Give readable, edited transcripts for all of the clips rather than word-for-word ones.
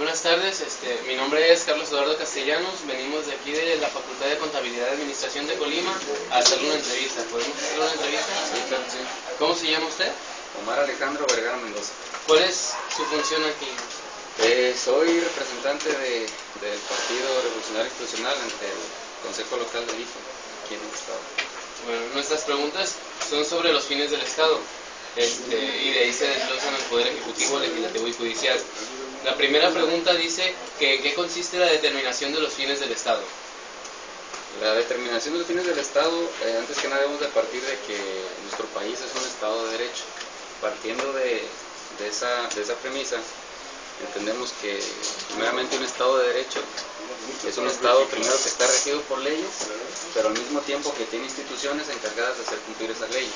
Buenas tardes, mi nombre es Carlos Eduardo Castellanos, venimos de aquí de la Facultad de Contabilidad y Administración de Colima a hacerle una entrevista. ¿Podemos hacerle una entrevista? Sí, claro, sí. ¿Cómo se llama usted? Omar Alejandro Vergara Mendoza. ¿Cuál es su función aquí? Soy representante del Partido Revolucionario Institucional ante el Consejo Local de IFE, aquí en el Estado. Bueno, nuestras preguntas son sobre los fines del Estado, y de ahí se desglosan el Poder Ejecutivo, Legislativo y Judicial. La primera pregunta dice que ¿en qué consiste la determinación de los fines del Estado? La determinación de los fines del Estado, antes que nada debemos de partir de que nuestro país es un Estado de Derecho. Partiendo de esa premisa, entendemos que primeramente un Estado de Derecho es un Estado primero que está regido por leyes, pero al mismo tiempo que tiene instituciones encargadas de hacer cumplir esas leyes.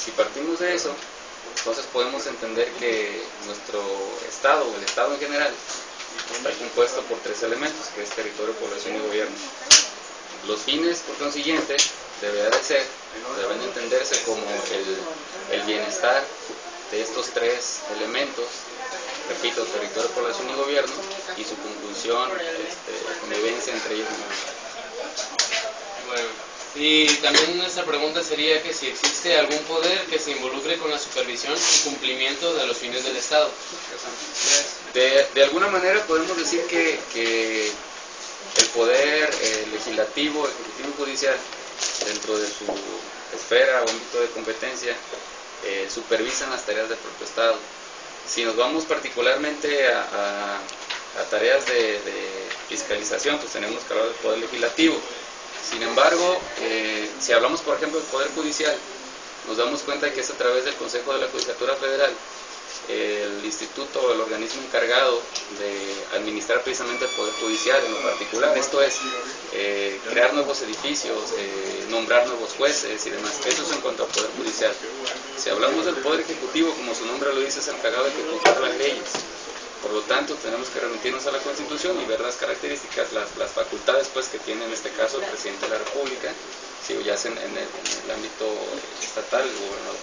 Si partimos de eso, entonces podemos entender que nuestro Estado, o el Estado en general, está compuesto por tres elementos, que es territorio, población y gobierno. Los fines, por consiguiente, deben entenderse como el bienestar de estos tres elementos, repito, territorio, población y gobierno, y su conclusión, convivencia entre ellos. Bueno, y también nuestra pregunta sería que si existe algún poder que se involucre con la supervisión y cumplimiento de los fines del Estado. De alguna manera podemos decir que el poder legislativo, ejecutivo y judicial, dentro de su esfera o ámbito de competencia, supervisan las tareas del propio Estado. Si nos vamos particularmente a tareas de fiscalización, pues tenemos que hablar del poder legislativo. Sin embargo, si hablamos por ejemplo del poder judicial, nos damos cuenta que es a través del Consejo de la Judicatura Federal, el instituto o el organismo encargado de administrar precisamente el poder judicial en lo particular, esto es, crear nuevos edificios, nombrar nuevos jueces y demás. Eso es en cuanto al poder judicial. Si hablamos del poder ejecutivo, como su nombre lo dice, es encargado de ejecutar las leyes. Por lo tanto, tenemos que remitirnos a la Constitución y ver las características, las facultades pues, que tiene en este caso el presidente de la República, si ya es en el ámbito estatal, el gobernador.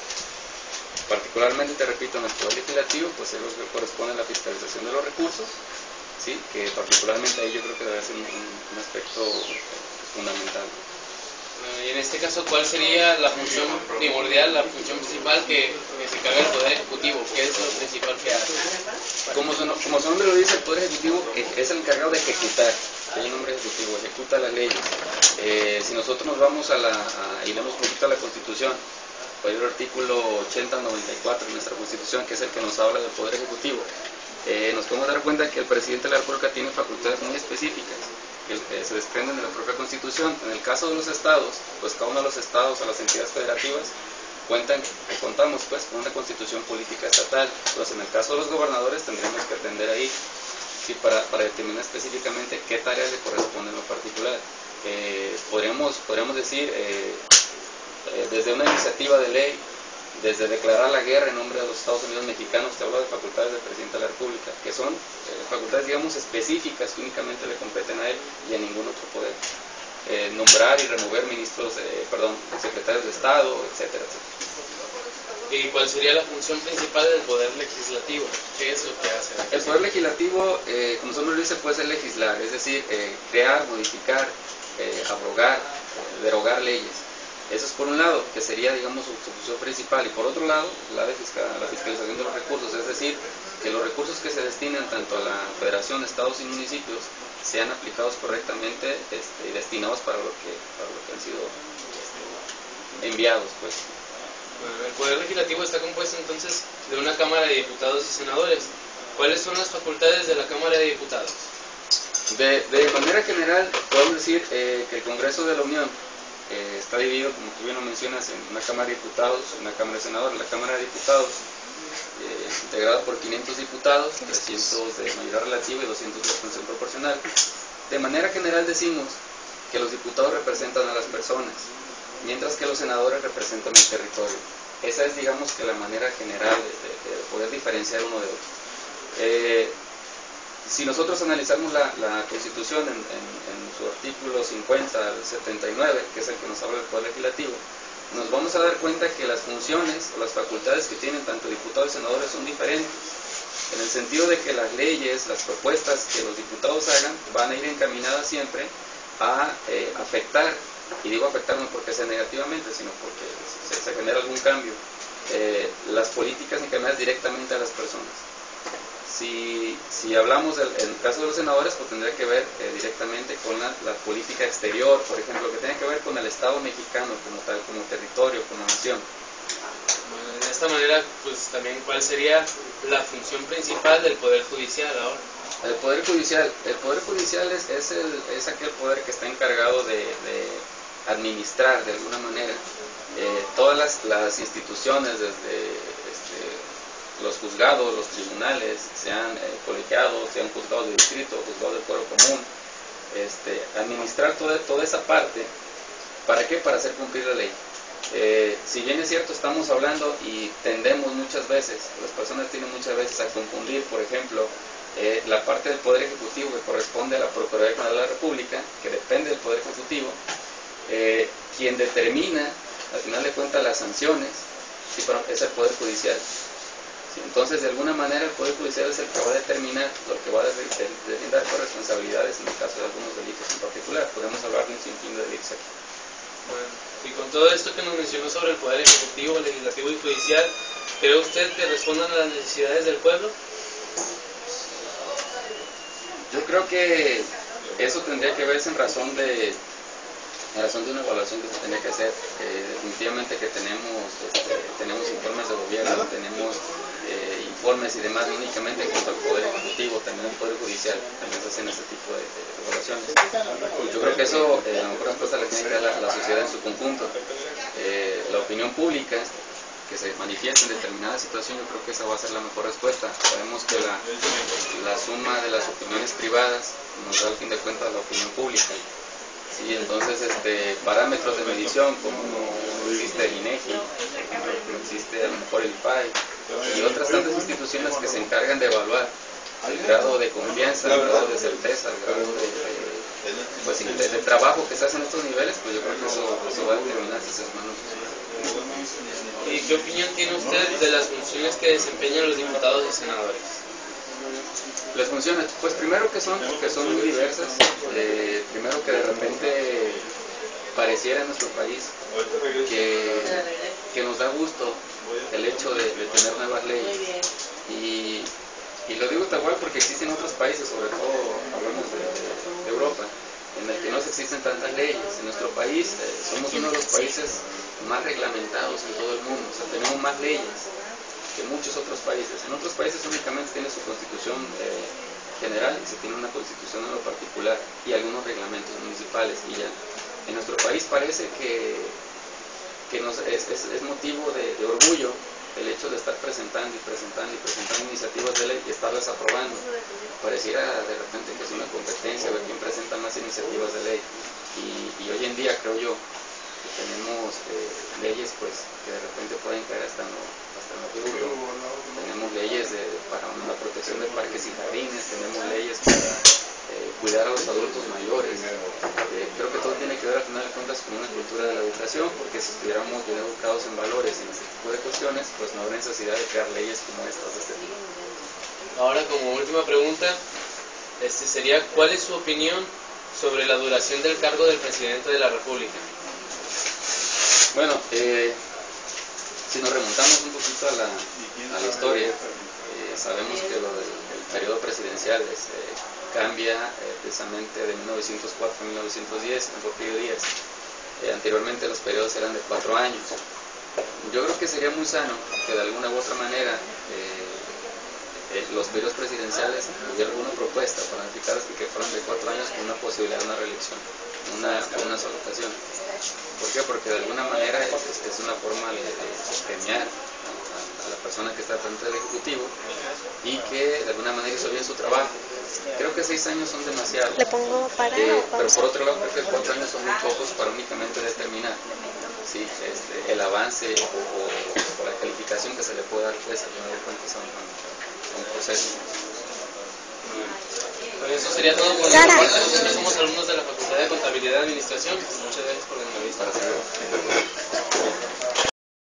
Particularmente, te repito, en el poder legislativo, pues es lo que corresponde a la fiscalización de los recursos, ¿sí? Que particularmente ahí yo creo que debe ser un aspecto fundamental. Y en este caso, ¿cuál sería la función primordial, la función principal que se carga el Poder Ejecutivo? ¿Qué es lo principal que hace? Como su nombre lo dice, el Poder Ejecutivo es el encargado de ejecutar, el nombre ejecutivo, ejecuta las leyes. Si nosotros nos vamos y leemos un poquito a la Constitución, el artículo 80 al 94 de nuestra Constitución, que es el que nos habla del Poder Ejecutivo, nos podemos dar cuenta que el presidente de la República tiene facultades muy específicas que se desprenden de la propia Constitución. En el caso de los estados, pues cada uno de los estados o las entidades federativas contamos pues con una constitución política estatal. Entonces, en el caso de los gobernadores tendremos que atender ahí, sí, para determinar específicamente qué tareas le corresponden en lo particular. Podríamos decir, desde una iniciativa de ley, desde declarar la guerra en nombre de los Estados Unidos mexicanos, te hablo de facultades del presidente de la República, que son facultades, digamos, específicas que únicamente le competen a él y a ningún otro poder. Nombrar y remover secretarios de Estado, etcétera, etcétera. ¿Y cuál sería la función principal del Poder Legislativo? ¿Qué es lo que hace? El Poder Legislativo, como su nombre lo dice, puede ser legislar, es decir, crear, modificar, abrogar, derogar leyes. Eso es por un lado, que sería, digamos, su función principal, y por otro lado, la fiscalización de los recursos, es decir, que los recursos que se destinan tanto a la Federación, Estados y municipios sean aplicados correctamente y destinados para lo que han sido enviados, pues. Bueno, el Poder Legislativo está compuesto entonces de una Cámara de Diputados y Senadores. ¿Cuáles son las facultades de la Cámara de Diputados? De manera general, podemos decir que el Congreso de la Unión está dividido, como tú bien lo mencionas, en una Cámara de Diputados y una Cámara de Senadores. La Cámara de Diputados, integrada por 500 diputados, 300 de mayoría relativa y 200 de abstención proporcional. De manera general decimos que los diputados representan a las personas, mientras que los senadores representan el territorio. Esa es, digamos, que la manera general de poder diferenciar uno de otro. Si nosotros analizamos la Constitución en su artículo 50 al 79, que es el que nos habla del Poder Legislativo, nos vamos a dar cuenta que las funciones o las facultades que tienen tanto diputados y senadores son diferentes. en el sentido de que las leyes, las propuestas que los diputados hagan van a ir encaminadas siempre a afectar, y digo afectar no porque sea negativamente, sino porque se genera algún cambio, las políticas encaminadas directamente a las personas. Si hablamos en el caso de los senadores, pues tendría que ver directamente con la política exterior, por ejemplo, que tiene que ver con el Estado mexicano como tal, como territorio, como nación. Bueno, de esta manera, pues también, ¿cuál sería la función principal del Poder Judicial ahora? El Poder Judicial es aquel poder que está encargado de administrar de alguna manera todas las instituciones, desde los juzgados, los tribunales, sean colegiados, sean juzgados de distrito, juzgados del fuero común, administrar toda esa parte. ¿Para qué? Para hacer cumplir la ley. Si bien es cierto, estamos hablando y tendemos muchas veces, las personas tienen muchas veces a confundir, por ejemplo, la parte del Poder Ejecutivo que corresponde a la Procuraduría General de la República, que depende del Poder Ejecutivo, quien determina, al final de cuentas, las sanciones, es el Poder Judicial. ¿Sí? Entonces, de alguna manera, el Poder Judicial es el que va a determinar lo que va a deslindar por responsabilidades en el caso de algunos delitos en particular. Podemos hablar de un sinfín de delitos aquí. Bueno, y con todo esto que nos mencionó sobre el Poder Ejecutivo, Legislativo y Judicial, ¿cree usted que respondan a las necesidades del pueblo? Yo creo que eso tendría que verse en razón de una evaluación que se tenía que hacer. Definitivamente que tenemos informes de gobierno, tenemos informes y demás, no únicamente en cuanto al Poder Ejecutivo, también el Poder Judicial, también se hacen este tipo de evaluaciones. Yo creo que eso, la mejor respuesta la tiene que dar la sociedad en su conjunto. La opinión pública que se manifiesta en determinada situación, yo creo que esa va a ser la mejor respuesta. Sabemos que la suma de las opiniones privadas nos da al fin de cuentas la opinión pública. Sí, entonces parámetros de medición como no existe el INEGI, no existe a lo mejor el IPAI y otras tantas instituciones que se encargan de evaluar el grado de confianza, el grado de certeza, el grado de trabajo que se hace en estos niveles, pues yo creo que eso va a determinar si se manos. ¿Y qué opinión tiene usted de las funciones que desempeñan los diputados y senadores? Las funciones, pues primero que son muy diversas, primero que de repente pareciera en nuestro país que nos da gusto el hecho de tener nuevas leyes, y lo digo tal cual porque existen otros países, sobre todo hablamos de Europa, en el que no se existen tantas leyes. En nuestro país somos uno de los países más reglamentados en todo el mundo, o sea, tenemos más leyes que muchos otros países. En otros países únicamente tiene su constitución general y se tiene una constitución en lo particular y algunos reglamentos municipales y ya. En nuestro país parece que es motivo de orgullo el hecho de estar presentando iniciativas de ley y estarlas aprobando. Pareciera de repente que es una competencia ver quién presenta más iniciativas de ley, y hoy en día creo yo que tenemos leyes pues que de repente pueden caer hasta en lo absurdo. Tenemos leyes para la protección de parques y jardines, tenemos leyes para cuidar a los adultos mayores. Creo que todo tiene que ver al final de cuentas con una cultura de la educación, porque si estuviéramos bien educados en valores y en este tipo de cuestiones, pues no habrá necesidad de crear leyes como estas de este tipo. Ahora, como última pregunta, sería, ¿cuál es su opinión sobre la duración del cargo del presidente de la República? Bueno, si nos remontamos un poquito a la historia, sabemos que el periodo presidencial cambia precisamente de 1904 a 1910 en Porfirio Díaz. Anteriormente los periodos eran de 4 años. Yo creo que sería muy sano que de alguna u otra manera los periodos presidenciales hubiera alguna propuesta para aplicar que fueran de 4 años con una posibilidad de una reelección, una sola ocasión. ¿Por qué? Porque de alguna manera es una forma de premiar a la persona que está frente del Ejecutivo y que de alguna manera hizo bien su trabajo. Creo que 6 años son demasiados, pero por otro lado creo que 4 años son muy pocos para únicamente determinar ¿sí? El avance o la calificación que se le puede dar pues al final de cuentas a un proceso. Pues eso sería todo por nuestra parte. Nosotros somos alumnos de la Facultad de Contabilidad y Administración. Muchas gracias por la entrevista.